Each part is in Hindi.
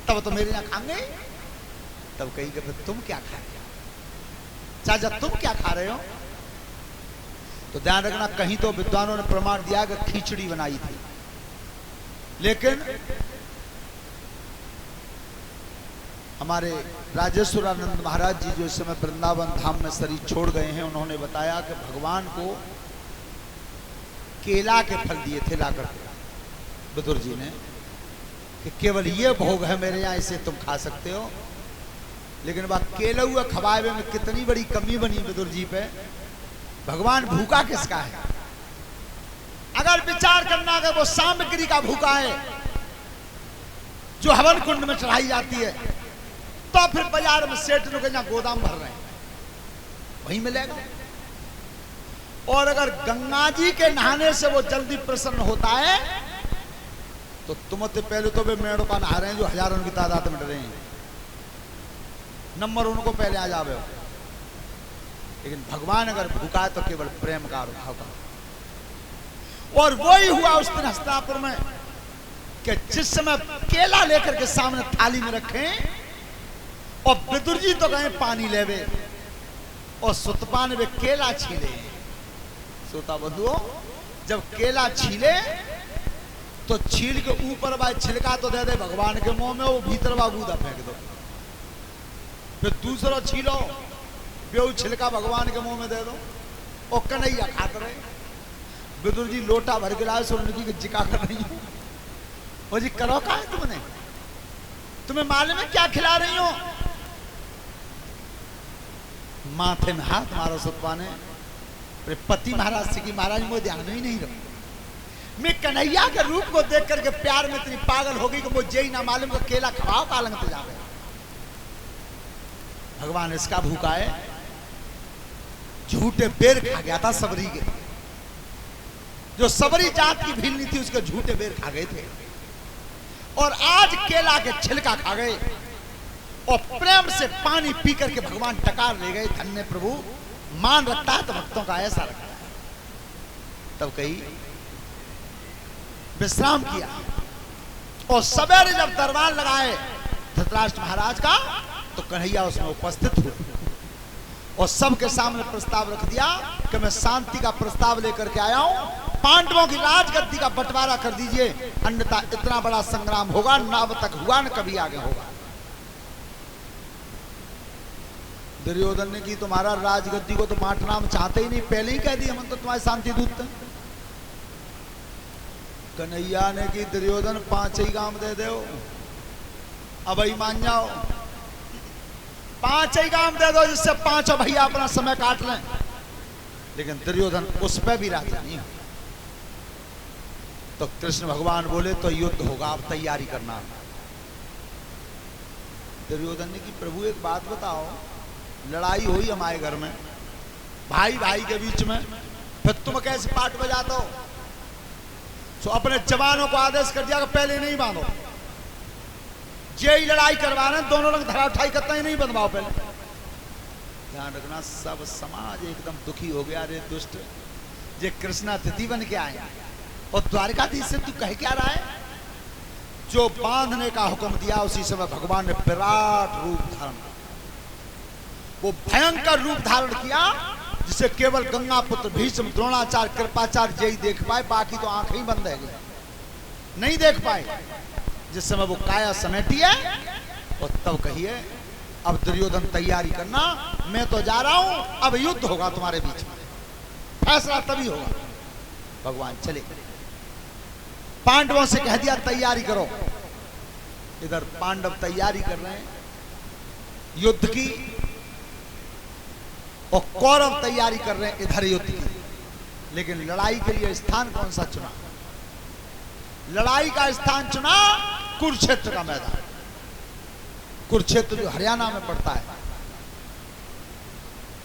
तब तो मेरे यहाँ खाएंगे। तब कही कि फिर तुम क्या खा रहे हो, चाचा तुम क्या खा रहे हो? तो ध्यान रखना, कहीं तो विद्वानों ने प्रमाण दिया कि खिचड़ी बनाई थी, लेकिन हमारे राजेश्वरानंद महाराज जी जो इस समय वृंदावन धाम में शरीर छोड़ गए हैं, उन्होंने बताया कि भगवान को केला के फल दिए थे लाकर के विदुर जी ने, कि केवल ये भोग है मेरे यहाँ, इसे तुम खा सकते हो। लेकिन वह केला हुआ खवाए में कितनी बड़ी कमी बनी विदुर जी पे। भगवान भूखा किसका है? अगर विचार करना कि वो सामग्री का भूखा है जो हवन कुंड में चढ़ाई जाती है, तो फिर बाजार में सेठ लोग जहां गोदाम भर रहे हैं वहीं मिलेगा। और अगर गंगा जी के नहाने से वो जल्दी प्रसन्न होता है, तो तुम तो पहले तो वे मेड़ों का नहा रहे हैं जो हजारों की तादाद में डरे हैं, नंबर उनको पहले आ जावे। लेकिन भगवान अगर भूखा है तो केवल प्रेम का अभाव का। और वही हुआ उस दिन हस्तिनापुर में कि जिस समय केला लेकर के सामने थाली में रखे और विदुर जी तो गए पानी लेवे और सुतपा ने वे केला छीले। श्रोता बंधुओं, जब केला छीले तो छील के ऊपर भाई छिलका तो दे दे भगवान के मुंह में, वो भीतर बागूदा फेंक दो। फिर दूसरा छीलो, बेऊ छिलका भगवान के मुंह में दे दो, और कन्हैया खाते रहे। विदुर जी लोटा भर के लाए, सोने की जिका कर रही हूं। वो जी करो का है तुमने, तुम्हें मालूम है क्या खिला रही हो? माथे में हाथ मारो सुतपा ने, पति महाराज से कि महाराज मुझे ध्यान ही नहीं रखो। मैं कन्हैया के रूप को देख करके प्यार में इतनी पागल हो गई कि मुझे ही ना मालूम को केला खवाओ का लंग जावे। भगवान इसका भूखा है, झूठे बेर खा गया था सबरी के, जो सबरी जात की भीलनी थी उसके झूठे बेर खा गए थे, और आज केला के छिलका खा गए और प्रेम से पानी पी करके भगवान टकार ले गए। धन्य प्रभु, मान रखता है तो भक्तों का ऐसा रखता है। तब कही विश्राम किया और सवेरे जब दरबार लगाए धृतराष्ट्र महाराज का, तो कन्हैया उसमें उपस्थित हुए और सबके सामने प्रस्ताव रख दिया कि मैं शांति का प्रस्ताव लेकर के आया हूं, पांडवों की राजगद्दी का बंटवारा कर दीजिए, अन्यथा इतना बड़ा संग्राम होगा ना अब तक हुआ न कभी आगे होगा। दुर्योधन ने की तुम्हारा राजगद्दी को तो बांटना हम चाहते ही नहीं, पहले ही कह दिया हम तो तुम्हारे शांति दूत थे। कन्हैया ने की दुर्योधन 5 ही गांव दे दो, अब ही मान जाओ, 5 ही गांव दे दो जिससे 5 भैया अपना समय काट लें। लेकिन दुर्योधन उस पर भी राजी नहीं। तो कृष्ण भगवान बोले तो युद्ध होगा, आप तैयारी करना। दुर्योधन ने की प्रभु एक बात बताओ, लड़ाई हुई हमारे घर में भाई भाई के बीच में, फिर तुम कैसे पाठ बजाते हो? तो अपने जवानों को आदेश कर दिया कि पहले नहीं बांधो, जे ही लड़ाई करवाना दोनों लोग धरा उठाई करते ही नहीं बंधवाओ पहले। ध्यान रखना, सब समाज एकदम दुखी हो गया। अरे दुष्ट, जे कृष्ण अतिथि बन के आए और द्वारकाधीश से तू कह क्या रहा है? जो बांधने का हुक्म दिया उसी समय भगवान ने विराट रूप धारण, वो भयंकर रूप धारण किया जिसे केवल गंगा पुत्र भीष्म द्रोणाचार्य कृपाचार्य जय देख पाए, बाकी तो आंखें ही बंद है नहीं देख पाए। जिस समय वो काया समेटी है और तब कहिए अब दुर्योधन तैयारी करना, मैं तो जा रहा हूं, अब युद्ध होगा तुम्हारे बीच में, फैसला तभी होगा। भगवान चले, पांडवों से कह दिया तैयारी करो। इधर पांडव तैयारी कर रहे हैं युद्ध की और कौरव तैयारी कर रहे हैं इधर युद्ध की। लेकिन लड़ाई के लिए स्थान कौन सा चुना? लड़ाई का स्थान चुना कुरुक्षेत्र का मैदान। कुरुक्षेत्र जो हरियाणा में पड़ता है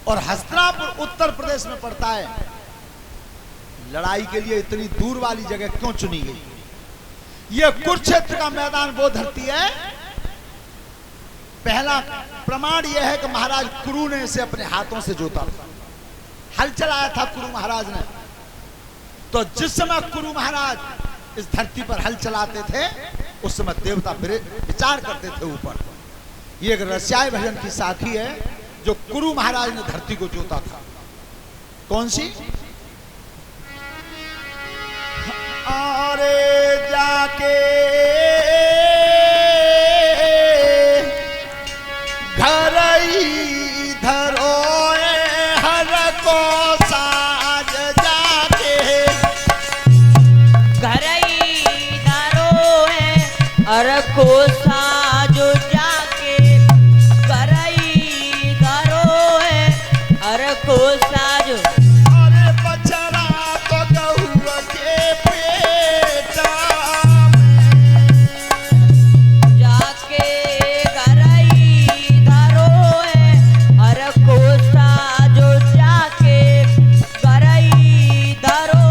और हस्तिनापुर उत्तर प्रदेश में पड़ता है। लड़ाई के लिए इतनी दूर वाली जगह क्यों चुनी गई? यह कुरुक्षेत्र का मैदान वो धरती है, पहला प्रमाण यह है कि महाराज कुरु ने इसे अपने हाथों से जोता था, हल चलाया था कुरु महाराज ने। तो जिस समय कुरु महाराज इस धरती पर हल चलाते थे उस समय देवता विचार करते थे ऊपर। ये एक रस्याय भजन की साखी है जो कुरु महाराज ने धरती को जोता था। कौन सी? अरे जाके घर ही धरो हर को साज, जाके घर ही धरो हर को साजो, जाके घर ही धरो हर को साजो। अरे बछड़ा तो गहुआ के पेटा में, जाके घर ही धरो हर को साजो, जाके घर ही धरो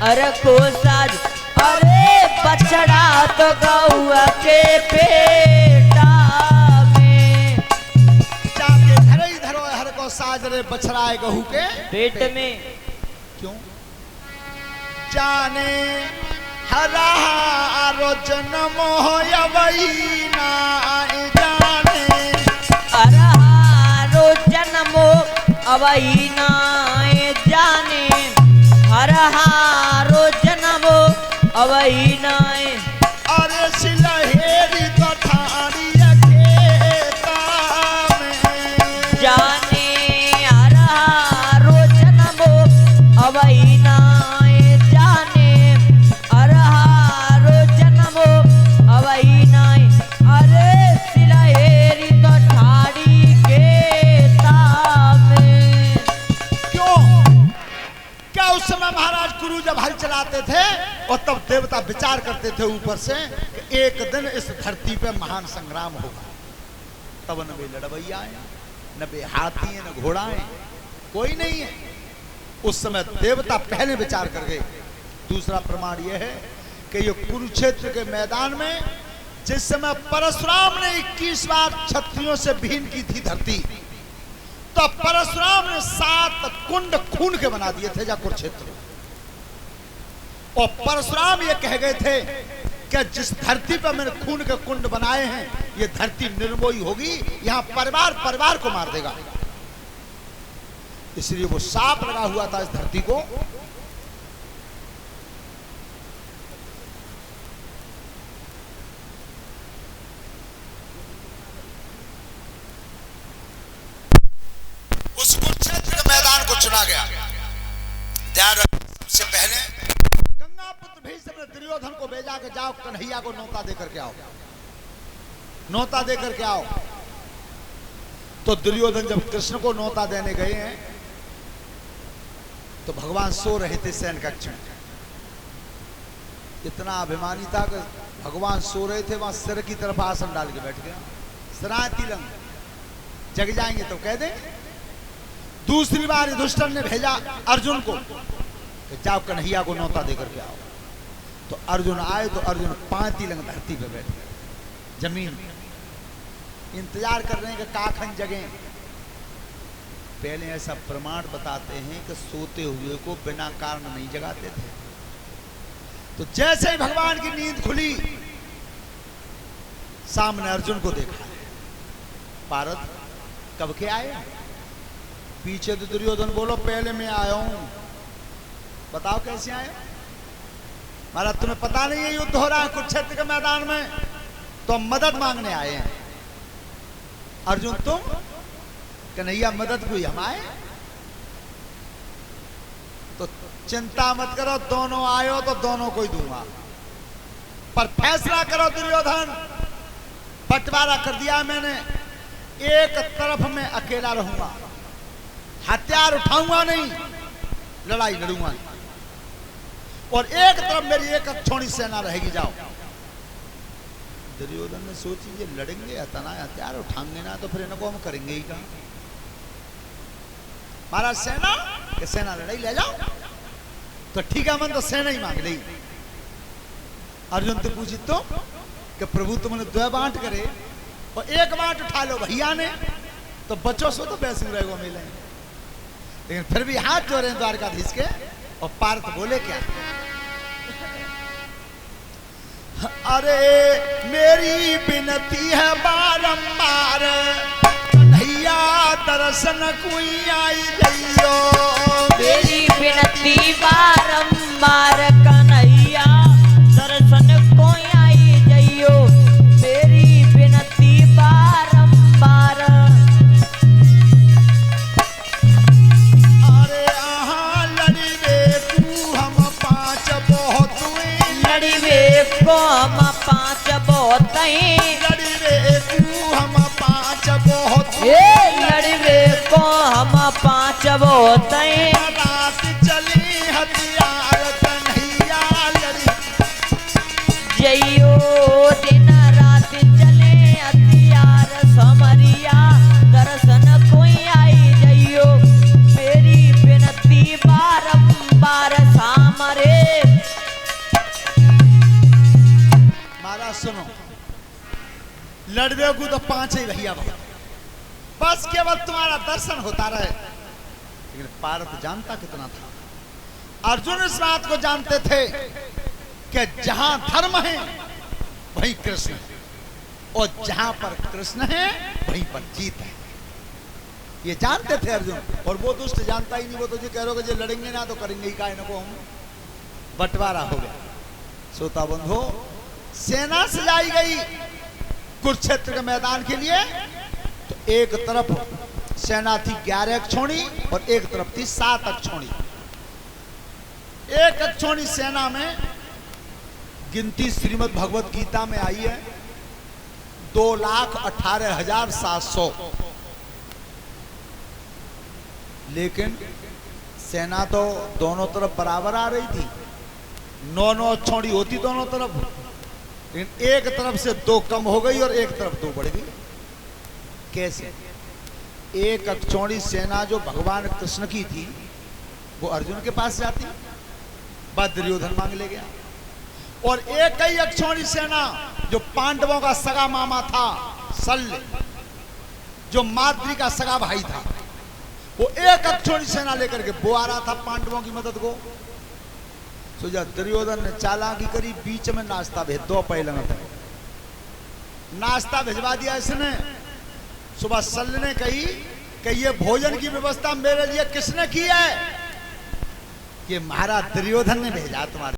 हर को साजो। अरे बछड़ा तो गौआ के पेटा में, जाके घर ही धरो हर को साज रे बछड़ा है गहू के पेट में। क्यों? जाने हरा रो जन्म होयवई ना जाने, हरहारो जन्मो अवई नाय जाने, हरहारो जन्मो अवई नाय। अरे सिलहेरी तो ठाड़ी खेता में, जाने हरहारो जन्मो अवई नाय जाने, हरहारो जन्मो अवई नाय। अरे सिलहेरी तो ठाड़ी खेता में। क्यों? क्या उस समय महाराज गुरु जब हल चलाते थे और तब देवता विचार करते थे ऊपर से कि एक दिन इस धरती पे महान संग्राम होगा, तब न वे लड़वैया है, न वे हाथी है, न घोड़ा है, कोई नहीं है। उस समय देवता पहले विचार कर गए। दूसरा प्रमाण यह है कि ये कुरुक्षेत्र के मैदान में जिस समय परशुराम ने 21 बार क्षत्रियों से भीन की थी धरती, तो परशुराम ने 7 कुंड खून के बना दिए थे जा कुरुक्षेत्र। और परशुराम ये कह गए थे कि जिस धरती पर मैंने खून के कुंड बनाए हैं ये धरती निर्मोही होगी, यहां परिवार परिवार को मार देगा। इसलिए वो सांप लगा हुआ था इस धरती को। उस कुरुक्षेत्र के मैदान को चुना गया। ध्यान रखना, सबसे पहले गंगा पुत्र भीष्म ने दुर्योधन को भेजा कि जाओ कन्हैया को न्योता देकर के आओ, न्योता देकर के आओ। तो दुर्योधन जब कृष्ण को न्योता देने गए हैं तो भगवान सो रहे थे शयन कक्ष में। इतना अभिमानी था कि भगवान सो रहे थे, वहां सिर की तरफ आसन डाल के बैठ गया। सराती लंग जग जाएंगे तो कह देंगे। दूसरी बार युधिष्ठिर ने भेजा अर्जुन को कि जाओ कन्हैया को न्योता देकर के आओ। तो अर्जुन आए तो अर्जुन पांति लंग धरती पे बैठ गए, जमीन इंतजार कर रहे हैं कि काखन जगे। पहले ऐसा प्रमाण बताते हैं कि सोते हुए को बिना कारण नहीं जगाते थे। तो जैसे ही भगवान की नींद खुली, सामने अर्जुन को देखा। पारद कब के आए? पीछे तो दुर्योधन बोलो पहले मैं आया हूं, बताओ कैसे आए? महाराज तुम्हें पता नहीं है युद्ध हो रहा है कुरुक्षेत्र के मैदान में, तो मदद मांगने आए हैं। अर्जुन तुम? कन्हैया मदद को हम आए। तो चिंता मत करो, दोनों आयो तो दोनों को ही दूंगा, पर फैसला करो दुर्योधन। बंटवारा कर दिया मैंने, एक तरफ में अकेला रहूंगा, हथियार उठाऊंगा नहीं, लड़ाई लड़ूंगा नहीं, और एक तरफ मेरी एक छोटी सेना रहेगी। जाओ। दुर्योधन ने सोची ये लड़ेंगे इतना हथियार उठाएंगे ना तो फिर इनको हम करेंगे ही कहां। महाराज सेना के सेना लड़ाई ले जाओ। तो ठीक है, मन तो सेना ही मांग ली। अर्जुन तो पूछी तो कि प्रभु तुमने 2 बांट करे और 1 बांट उठा लो भैया ने, तो बच्चों से तो बैसिंग रहेगा मिले। लेकिन फिर भी हाथ जोड़े द्वारकाधीश के। और पार्थ बोले क्या? अरे मेरी विनती है बारंबार, कन्हैया दर्शन कोई आई जइयो। मेरी विनती बारंबार, कन्हैया दर्शन कोई आई जइयो। मेरी विनती बारंबार। अरे आहा लड़िवे तू हम पाँच बहुत लड़िवे को हम पाँच बहुत, लड़िवे तू हम पाँच बहुत, लड़िवे को हम पाँच बहुत। रात चली हथियार कन्हैया लड़ी जइयो। दिन रात चले हथियार समरिया, दर्शन कोई आई जइयो। मेरी विनती बारंबार सामरे। महाराज सुनो, लड़वे को तो पांच ही भैया बहुत, बस केवल तुम्हारा दर्शन होता रहे। लेकिन पार्थ जानता कितना था। अर्जुन इस बात को जानते थे कि जहां धर्म है वहीं कृष्ण है, और जहां पर कृष्ण है वहीं पर जीत है। ये जानते थे अर्जुन। और वो दुष्ट जानता ही नहीं, वो तो जो कह रहे हो कि जो लड़ेंगे ना तो करेंगे ही का, इनको हम बंटवारा हो गया। श्रोता बंधु, सेना सजाई गई कुरुक्षेत्र के मैदान के लिए। तो एक तरफ सेना थी 11 अक्षौणी और एक तरफ थी 7 अक्षौणी। एक अक्षौणी सेना में गिनती श्रीमद् भगवत गीता में आई है 2,18,700। लेकिन सेना तो दोनों तरफ बराबर आ रही थी, 9 अक्षौणी होती दोनों तरफ। लेकिन एक तरफ से 2 कम हो गई और एक तरफ 2 बढ़ गई। कैसे? एक अक्षौणी सेना जो भगवान कृष्ण की थी वो अर्जुन के पास जाती, बाद दुर्योधन मांग ले गया। और एक ही अक्षौणी सेना जो पांडवों का सगा मामा था शल्य, जो माद्री का सगा भाई था, वो एक अक्षौणी सेना लेकर के वो आ रहा था पांडवों की मदद को। तो जब दुर्योधन ने चालाकी करी, बीच में नाश्ता भेज दो, पहले नाश्ता भिजवा दिया इसने। सुबह शल्य ने कही कि ये भोजन की व्यवस्था मेरे लिए किसने की है? ये महाराज दुर्योधन ने भेजा तुम्हारे